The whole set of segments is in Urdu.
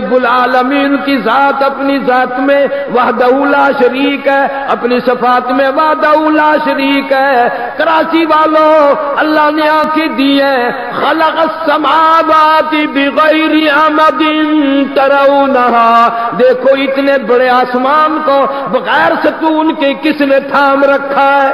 رب العالمین کی ذات اپنی ذات میں وحدہ لا شریک ہے، اپنی صفات میں وحدہ لا شریک ہے۔ کراچی والوں، اللہ نے آنکھیں دی ہیں، خلق السماوات بغیر عمد ترونها، دیکھو اتنے بڑے آسمان کو بغیر ستون کے کس نے تھام رکھا ہے؟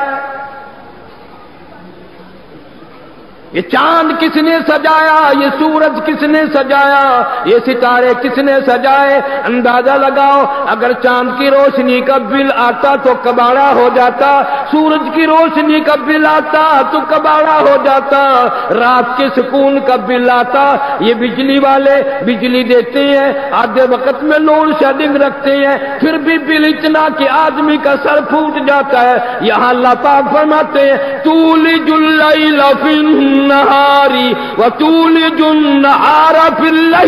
یہ چاند کس نے سجایا؟ یہ سورج کس نے سجایا؟ یہ ستارے کس نے سجائے؟ اندازہ لگاؤ، اگر چاند کی روشنی کا بل آتا تو کباڑا ہو جاتا، سورج کی روشنی کا بل آتا تو کباڑا ہو جاتا، رات کے سکون کا بل آتا۔ یہ بجلی والے بجلی دیتے ہیں، آدھے وقت میں لوڈ شیڈنگ رکھتے ہیں، پھر بھی بل اتنا کہ آدمی کا سر پھوٹ جاتا ہے۔ یہاں اللہ پاک فرماتے ہیں تولج اللیل فی النہار وتولج النہار فی اللیل،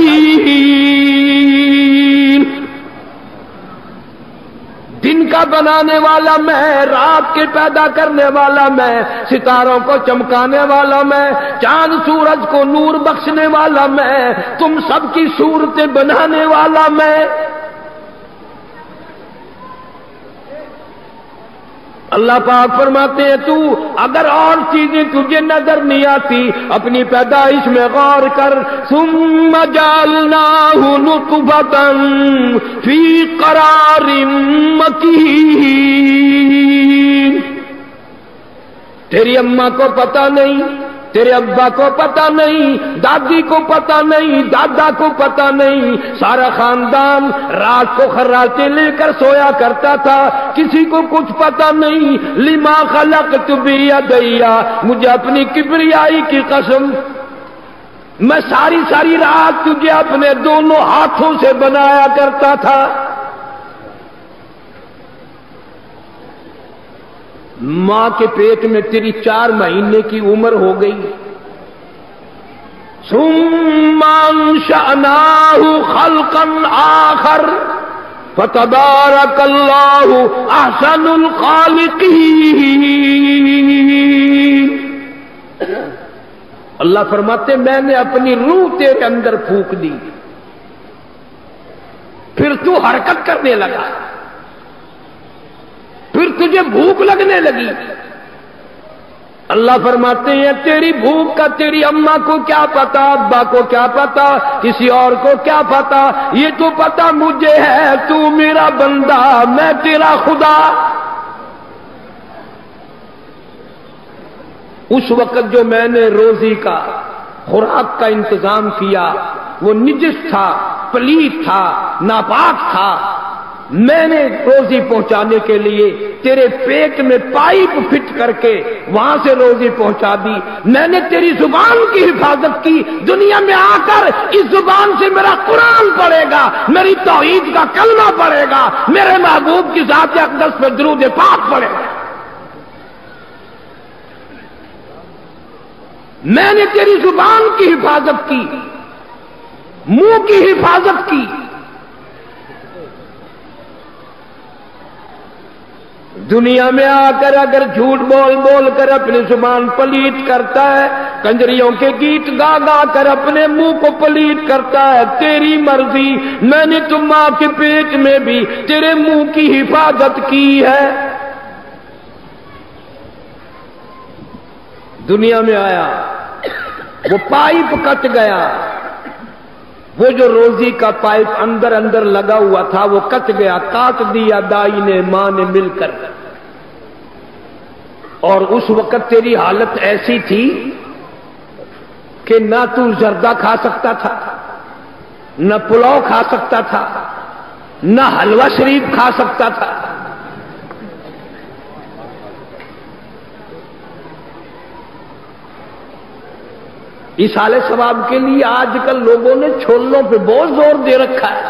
دن کا بنانے والا میں، رات کے پیدا کرنے والا میں، ستاروں کو چمکانے والا میں، چاند سورج کو نور بخشنے والا میں، تم سب کی صورتیں بنانے والا میں۔ اللہ پاک فرماتے ہیں تو اگر اور چیزیں تجھے نظر نہیں آتی، اپنی پیدائش میں غور کر۔ ثم جعلناہ نطفۃ فی قرار مکین، تیری اماں کو پتہ نہیں، تیرے ابا کو پتہ نہیں، دادی کو پتہ نہیں، دادا کو پتہ نہیں، سارا خاندان رات کو خراٹے لے کر سویا کرتا تھا، کسی کو کچھ پتہ نہیں۔ لما خلقت بیدی، مجھے اپنی کبریائی کی قسم، میں ساری ساری رات تجھے اپنے دونوں ہاتھوں سے بنایا کرتا تھا۔ ماں کے پیٹ میں تیری 4 مہینے کی عمر ہو گئی، ثم انشأناہ خلقا آخر فتبارک اللہ احسن الخالقین۔ اللہ فرماتے میں نے اپنی روح تیرے اندر پھونک دی، پھر تو حرکت کرنے لگا، پھر تجھے بھوک لگنے لگی۔ اللہ فرماتے ہیں تیری بھوک کا تیری اماں کو کیا پتا، ابا کو کیا پتا، کسی اور کو کیا پتا، یہ تو پتا مجھے ہے، تو میرا بندہ، میں تیرا خدا۔ اس وقت جو میں نے روزی کا، خوراک کا انتظام کیا، وہ نجس تھا، پلیت تھا، ناپاک تھا، میں نے روزی پہنچانے کے لیے تیرے پیٹ میں پائپ فٹ کر کے وہاں سے روزی پہنچا دی۔ میں نے تیری زبان کی حفاظت کی، دنیا میں آ کر اس زبان سے میرا قرآن پڑھے گا، میری توحید کا کلمہ پڑھے گا، میرے محبوب کی ذات اقدس پر درود پاک پڑھے گا۔ میں نے تیری زبان کی حفاظت کی، منہ کی حفاظت کی۔ دنیا میں آ کر اگر جھوٹ بول بول کر اپنی زبان پلیت کرتا ہے، کنجریوں کے گیت گا گا کر اپنے منہ کو پلیت کرتا ہے، تیری مرضی، میں نے تو ماں کے پیٹ میں بھی تیرے منہ کی حفاظت کی ہے۔ دنیا میں آیا، وہ پائپ کٹ گیا، وہ جو روزی کا پائپ اندر اندر لگا ہوا تھا وہ کٹ گیا، کاٹ دیا دائی نے، ماں نے مل کر۔ اور اس وقت تیری حالت ایسی تھی کہ نہ تو زردہ کھا سکتا تھا، نہ پلاؤ کھا سکتا تھا، نہ حلوہ شریف کھا سکتا تھا۔ ایصال ثواب کے لیے آج کل لوگوں نے چھولوں پہ بہت زور دے رکھا ہے۔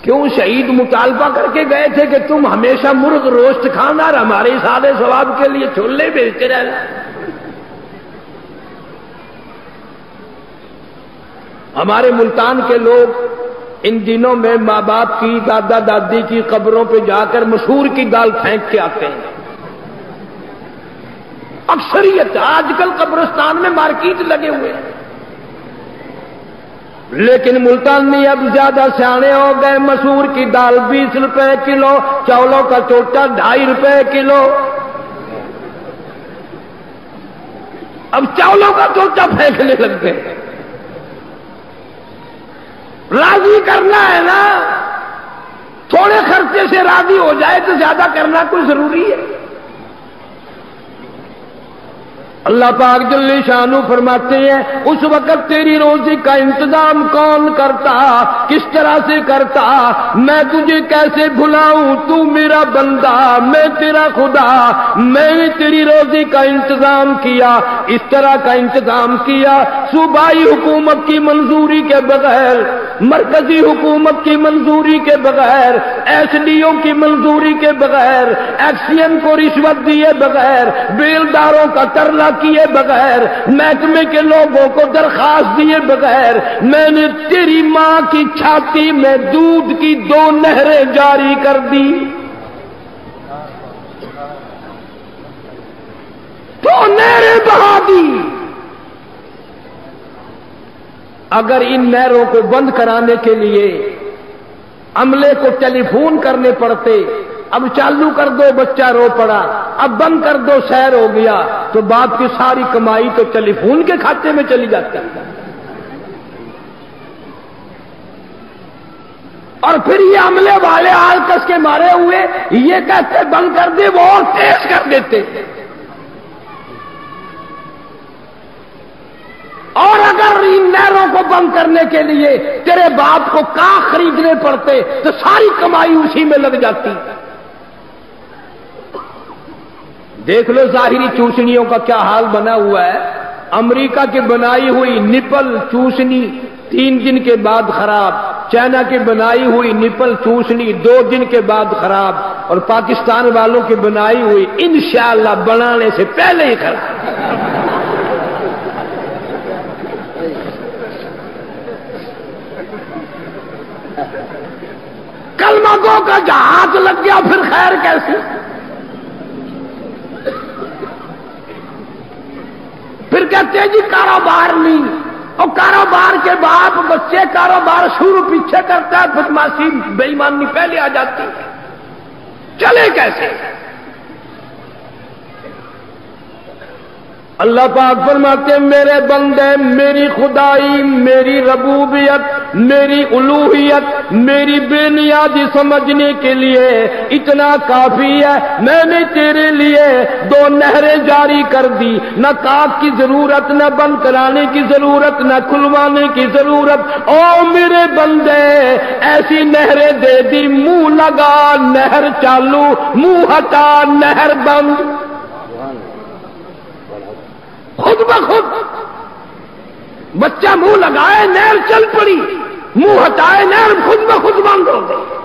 کیوں شہید مطالبہ کر کے گئے تھے کہ تم ہمیشہ مرغ روسٹ کھانا اور ہمارے ایصال ثواب کے لیے چھولے بیچتے رہنا۔ ہمارے ملتان کے لوگ ان دنوں میں ماں باپ کی، دادا دادی کی قبروں پہ جا کر مسور کی دال پھینک کے آتے ہیں۔ اکثریت آج کل قبرستان میں مارکیٹ لگے ہوئے ہیں، لیکن ملتانی اب زیادہ سیانے ہو گئے، مسور کی دال 20 روپے کلو، چاولوں کا چوٹا 2.5 روپے کلو۔ اب چاولوں کا چوٹا پھینکنے لگ گئے۔ راضی کرنا ہے نا، تھوڑے خرچے سے راضی ہو جائے تو زیادہ کرنا کوئی ضروری ہے؟ اللہ پاک جل شانہ فرماتے ہیں اس وقت تیری روزی کا انتظام کون کرتا، کس طرح سے کرتا، میں تجھے کیسے بھلاؤں، تو میرا بندہ میں تیرا خدا، میں نے تیری روزی کا انتظام کیا، اس طرح کا انتظام کیا صوبائی حکومت کی منظوری کے بغیر، مرکزی حکومت کی منظوری کے بغیر، ایس ڈی او کی منظوری کے بغیر، ایکسین کو رشوت دیے بغیر، بیلداروں کا ترلا کیے بغیر، محکمے کے لوگوں کو درخواست دیے بغیر، میں نے تیری ماں کی چھاتی میں دودھ کی 2 نہریں جاری کر دی، 2 نہریں بہا دی۔ اگر ان نہروں کو بند کرانے کے لیے عملے کو ٹیلی فون کرنے پڑتے، اب چالو کر دو بچہ رو پڑا، اب بند کر دو سیر ہو گیا، تو باپ کی ساری کمائی تو ٹیلی فون کے کھاتے میں چلی جاتی۔ اور پھر یہ عملے والے آلکس کے مارے ہوئے یہ کہتے بند کر دے، وہ اور تیز کر دیتے۔ اور اگر ان نہروں کو بند کرنے کے لیے تیرے باپ کو کاخ خریدنے پڑتے تو ساری کمائی اسی میں لگ جاتی۔ دیکھ لو ظاہری چوسنیوں کا کیا حال بنا ہوا ہے۔ امریکہ کی بنائی ہوئی نپل چوسنی 3 دن کے بعد خراب، چائنا کی بنائی ہوئی نپل چوسنی 2 دن کے بعد خراب، اور پاکستان والوں کی بنائی ہوئی انشاءاللہ بنانے سے پہلے ہی خراب۔ کلمہ گو کا جہاز لگ گیا پھر خیر کیسی؟ پھر کہتے ہیں جی کاروبار نہیں، اور کاروبار کے باپ بچے کاروبار شروع پیچھے کرتا ہے، بدماشی بے ایمانی پہلے آ جاتی ہے، چلے کیسے؟ اللہ پاک فرماتے ہیں میرے بندے میری خدائی، میری ربوبیت، میری الوہیت، میری بے نیازی سمجھنے کے لیے اتنا کافی ہے، میں نے تیرے لیے 2 نہریں جاری کر دی، نہ کاک کی ضرورت، نہ بند کرانے کی ضرورت، نہ کھلوانے کی ضرورت۔ او میرے بندے ایسی نہریں دے دی، منہ لگا نہر چالو، منہ ہٹا نہر بند، خود بخود بچہ منہ لگائے نہر چل پڑی، منہ ہٹائے نہر خود بخود بند ہو گئی۔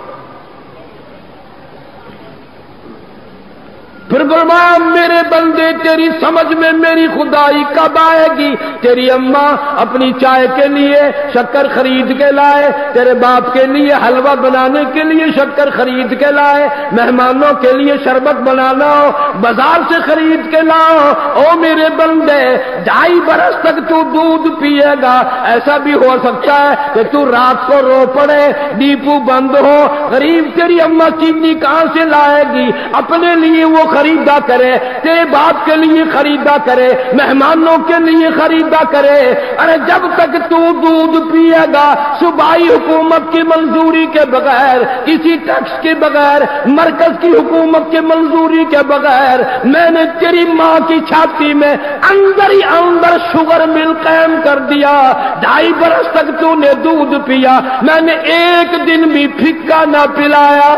پھر فرمایا میرے بندے تیری سمجھ میں میری خدائی کب آئے گی؟ تیری اماں اپنی چائے کے لیے شکر خرید کے لائے، تیرے باپ کے لیے حلوہ بنانے کے لیے شکر خرید کے لائے، مہمانوں کے لیے شربت بنانا ہو بازار سے خرید کے لاؤ۔ او میرے بندے 2.5 برس تک تو دودھ پیے گا، ایسا بھی ہو سکتا ہے کہ تو رات کو رو پڑے، ڈیپو بند ہو، غریب تیری اماں چینی کہاں سے لائے گی؟ اپنے لیے وہ خریدا کرے، تیرے باپ کے لیے خریدا کرے، مہمانوں کے لیے خریدا کرے۔ ارے جب تک تو دودھ پیے گا صوبائی حکومت کی منظوری کے بغیر، کسی ٹیکس کے بغیر، مرکز کی حکومت کی منظوری کے بغیر، میں نے تیری ماں کی چھاتی میں اندر ہی اندر شوگر مل قائم کر دیا۔ 2.5 برس تک تو نے دودھ پیا، میں نے ایک دن بھی پھکا نہ پلایا۔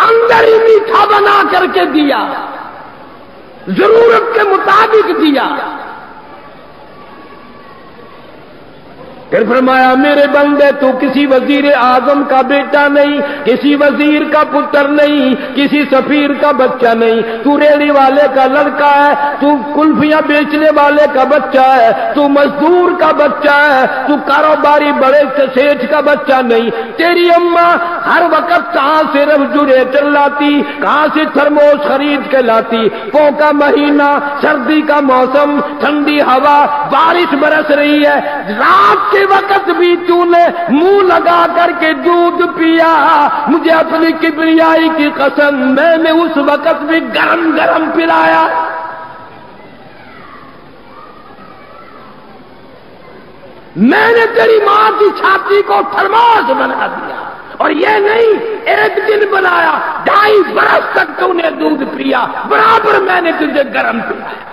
اندر ہی میٹھا بنا کر کے دیا، ضرورت کے مطابق دیا۔ پھر فرمایا میرے بندے تو کسی وزیر اعظم کا بیٹا نہیں، کسی وزیر کا پتر نہیں، کسی سفیر کا بچہ نہیں، تو ریڑھی والے کا لڑکا ہے، تو کلفیاں بیچنے والے کا بچہ ہے، تو مزدور کا بچہ ہے، تو کاروباری بڑے سیٹھ کا بچہ نہیں۔ تیری اماں ہر وقت کہاں سے ریفریجریٹر لاتی، کہاں سے تھرموس خرید کے لاتی، پو کا مہینہ، سردی کا موسم، ٹھنڈی ہوا، بارش برس رہی ہے، رات کے وقت بھی تو نے منہ لگا کر کے دودھ پیا، مجھے اپنی کبریائی کی قسم میں نے اس وقت بھی گرم گرم پلایا۔ میں نے تیری ماں کی چھاتی کو تھرموس بنا دیا، اور یہ نہیں ایک دن بنایا، 2.5 برس تک تو نے دودھ پیا، برابر میں نے تجھے گرم پلایا۔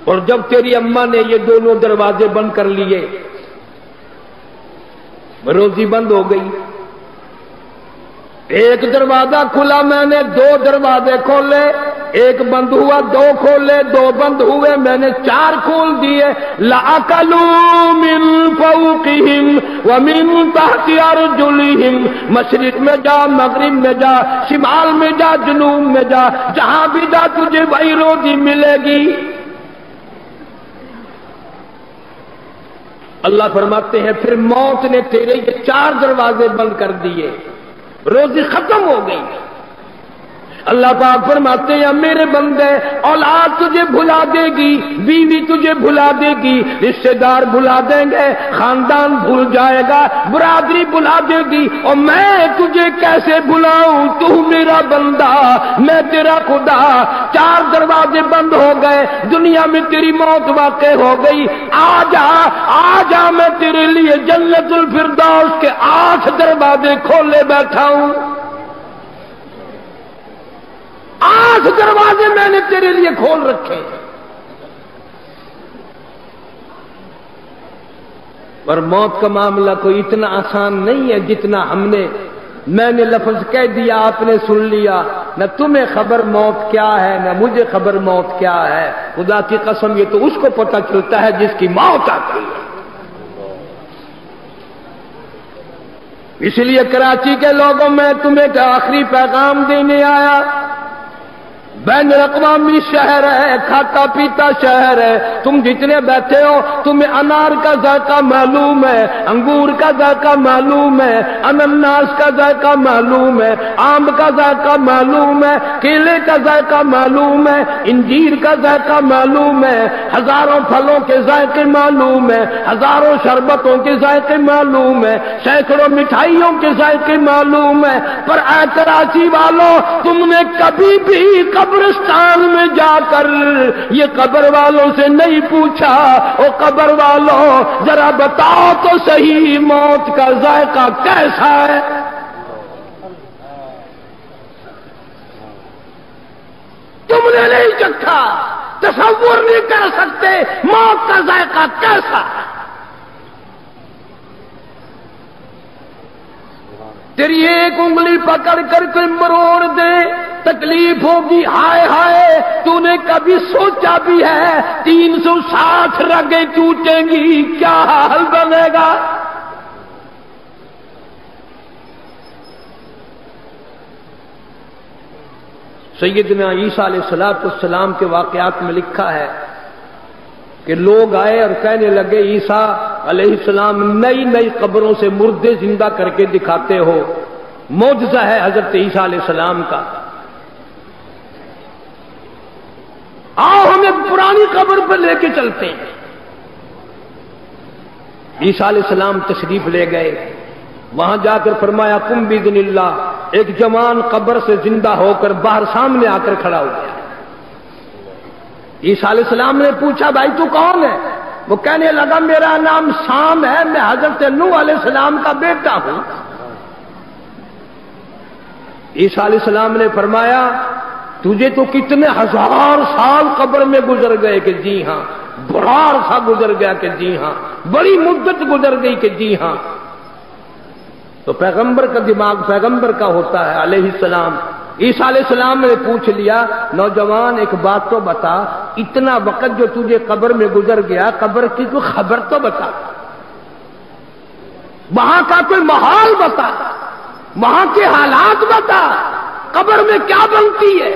اور جب تیری اماں نے یہ دونوں دروازے بند کر لیے، روزی بند ہو گئی۔ ایک دروازہ کھلا، میں نے 2 دروازے کھولے، ایک بند ہوا، 2 کھولے، 2 بند ہوئے، میں نے 4 کھول دیے۔ لَأَكَلُوا مِن فَوْقِهِمْ وَمِن تَحْتِ أَرْجُلِهِمْ، مشرق میں جا، مغرب میں جا، شمال میں جا، جنوب میں جا، جہاں بھی جا تجھے وہی روزی ملے گی۔ اللہ فرماتے ہیں پھر موت نے تیرے یہ 4 دروازے بند کر دیے، روزی ختم ہو گئی۔ اللہ پاک فرماتے ہیں میرے بندے، اولاد تجھے بھلا دے گی، بیوی تجھے بھلا دے گی، رشتہ دار بھلا دیں گے، خاندان بھول جائے گا، برادری بھلا دے گی، اور میں تجھے کیسے بھلاؤں؟ تو میرا بندہ، میں تیرا خدا۔ 4 دروازے بند ہو گئے، دنیا میں تیری موت واقع ہو گئی، آ جا میں تیرے لیے جنت الفردوس کے 8 دروازے کھولے بیٹھا ہوں۔ 8 دروازے میں نے تیرے لیے کھول رکھے۔ پر موت کا معاملہ کوئی اتنا آسان نہیں ہے جتنا میں نے لفظ کہہ دیا، آپ نے سن لیا، نہ تمہیں خبر موت کیا ہے، نہ مجھے خبر موت کیا ہے۔ خدا کی قسم یہ تو اس کو پتہ چلتا ہے جس کی موت آتی ہے۔ اس لیے کراچی کے لوگوں میں تمہیں آخری پیغام دینے آیا۔ بین الاقوامی شہر ہے، کھاتا پیتا شہر ہے، تم جتنے بیٹھے ہو تمہیں انار کا ذائقہ معلوم ہے، انگور کا ذائقہ معلوم ہے، انناس کا ذائقہ معلوم ہے، آم کا ذائقہ معلوم ہے، کیلے کا ذائقہ معلوم ہے، انجیر کا ذائقہ معلوم ہے، ہزاروں پھلوں کے ذائقے معلوم ہے، ہزاروں شربتوں کے ذائقے معلوم ہے، سینکڑوں مٹھائیوں کے ذائقے معلوم ہے، پر اے کراچی والوں، تم نے کبھی بھی قبرستان میں جا کر یہ قبر والوں سے نہیں پوچھا، او قبر والوں ذرا بتاؤ تو صحیح موت کا ذائقہ کیسا ہے؟ تم نے نہیں چکھا، تصور نہیں کر سکتے موت کا ذائقہ کیسا ہے۔ تیری ایک انگلی پکڑ کر کے مروڑ دے، تکلیف ہوگی، ہائے ہائے، تو نے کبھی سوچا بھی ہے 360 رگیں ٹوٹیں گی، کیا حال بنے گا؟ سیدنا عیسیٰ علیہ السلام کے واقعات میں لکھا ہے کہ لوگ آئے اور کہنے لگے عیسیٰ علیہ السلام نئی نئی قبروں سے مردے زندہ کر کے دکھاتے ہو، معجزہ ہے حضرت عیسیٰ علیہ السلام کا، آؤ ہمیں پرانی قبر پر لے کے چلتے ہیں۔ عیسیٰ علیہ السلام تشریف لے گئے، وہاں جا کر فرمایا قم باذن اللہ، ایک جوان قبر سے زندہ ہو کر باہر سامنے آ کر کھڑا ہو گیا۔ عیسیٰ علیہ السلام نے پوچھا بھائی تو کون ہے؟ وہ کہنے لگا میرا نام سام ہے، میں حضرت نوح علیہ السلام کا بیٹا ہوں۔ عیسیٰ علیہ السلام نے فرمایا تجھے تو کتنے 1000 سال قبر میں گزر گئے کہ جی ہاں، بڑا عرصہ گزر گیا کہ جی ہاں، بڑی مدت گزر گئی کہ جی ہاں۔ تو پیغمبر کا دماغ پیغمبر کا ہوتا ہے علیہ السلام، عیسیٰ علیہ السلام نے پوچھ لیا نوجوان ایک بات تو بتا، اتنا وقت جو تجھے قبر میں گزر گیا، قبر کی کوئی خبر تو بتا، وہاں کا کوئی ماحول بتا، وہاں کے حالات بتا، قبر میں کیا بنتی ہے؟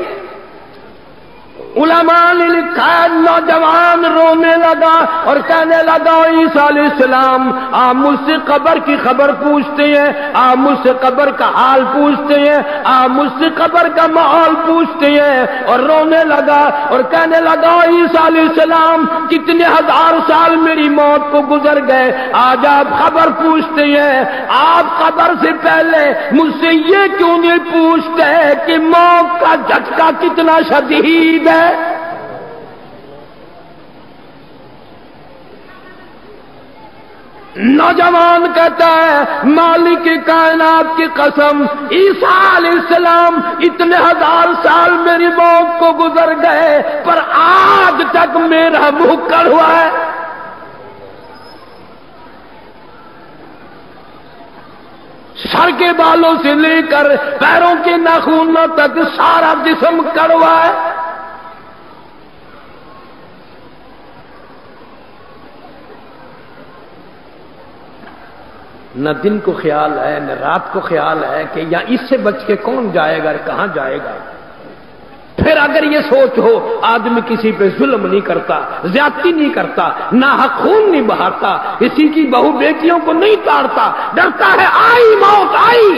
علماء نے لکھا ہے نوجوان رونے لگا اور کہنے لگا عیسیٰ علیہ السلام آپ مجھ سے قبر کی خبر پوچھتے ہیں، آپ مجھ سے قبر کا حال پوچھتے ہیں، آپ مجھ سے قبر کا ماحول پوچھتے ہیں، اور رونے لگا اور کہنے لگا عیسیٰ علیہ السلام کتنے ہزار سال میری موت کو گزر گئے، آج آپ خبر پوچھتے ہیں، آپ قبر سے پہلے مجھ سے یہ کیوں نہیں پوچھتے کہ موت کا جھٹکا کتنا شدید ہے؟ نوجوان کہتا ہے مالک کائنات کی قسم عیسیٰ علیہ السلام اتنے ہزار سال میری موت کو گزر گئے پر آج تک میرا منہ کڑوا ہے۔ سر کے بالوں سے لے کر پیروں کے ناخنوں تک سارا جسم کڑوا ہے۔ نہ دن کو خیال ہے نہ رات کو خیال ہے کہ یا اس سے بچ کے کون جائے گا، کہاں جائے گا۔ پھر اگر یہ سوچ ہو آدمی کسی پہ ظلم نہیں کرتا، زیادتی نہیں کرتا، ناحق خون نہیں بہاتا، کسی کی بہو بیٹیوں کو نہیں تاڑتا، ڈرتا ہے آئی موت آئی۔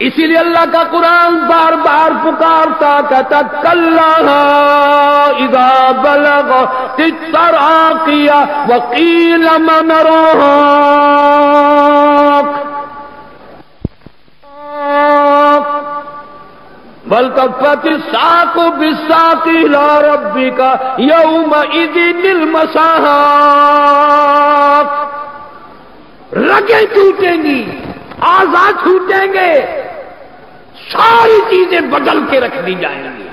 اسی لیے اللہ کا قرآن بار بار پکارتا کہتا کلا اذا بلغت التراقی وقیل من راق والتفت الساق بالساق الى ربک یومئذ المساق۔ رگیں ٹوٹیں گی، اعضاء ٹوٹیں گے، ساری چیزیں بدل کے رکھ دی جائیں گی۔